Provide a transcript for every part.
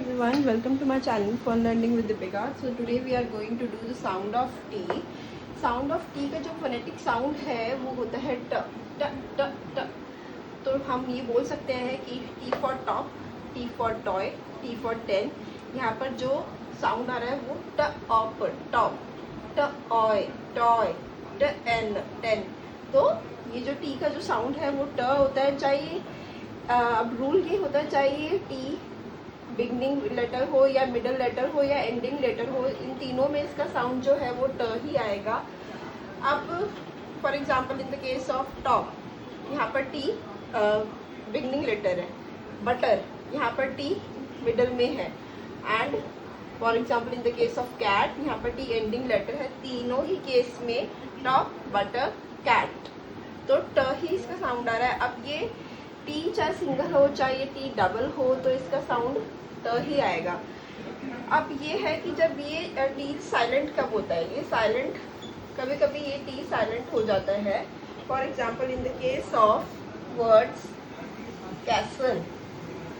everyone, welcome to my channel for learning with Deepika. So today we are going to do the sound of T. Sound of T का जो phonetic sound है वो होता है ट ट ट ट। तो हम ये बोल सकते हैं कि T for top, T for toy, T for 10। यहाँ पर जो साउंड आ रहा है वो ट ऑप टॉप, ट ऑय टॉय, ट एन 10। तो ये जो टी का जो साउंड है वो ट होता है, चाहे अब रूल ये होता है चाहे टी बिगनिंग लेटर हो या मिडल लेटर हो या एंडिंग लेटर हो, इन तीनों में इसका साउंड जो है वो ट ही आएगा। अब for example in the case of top, यहाँ पर टी बिगनिंग लेटर है, बटर यहाँ पर टी मिडल में है, and for example in the case of cat यहाँ पर टी एंडिंग लेटर है। तीनों ही केस में टॉप बटर कैट, तो ट ही इसका साउंड आ रहा है। अब ये टी चाहे सिंगल हो चाहे टी डबल हो तो इसका साउंड ट ही आएगा। अब ये है कि जब ये टी साइलेंट कब होता है, ये साइलेंट कभी कभी ये टी साइलेंट हो जाता है। For example in the case of words castle,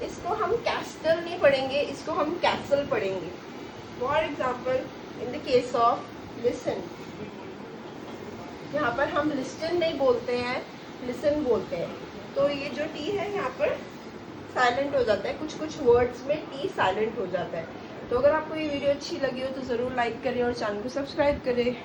इसको हम कैस्टल नहीं पढ़ेंगे, इसको हम कैसल पढ़ेंगे। For example in the case of listen, यहाँ पर हम लिस्टन नहीं बोलते हैं, लिसन बोलते हैं। तो ये जो टी है यहाँ पर साइलेंट हो जाता है, कुछ कुछ वर्ड्स में टी साइलेंट हो जाता है। तो अगर आपको ये वीडियो अच्छी लगी हो तो ज़रूर लाइक करें और चैनल को सब्सक्राइब करें।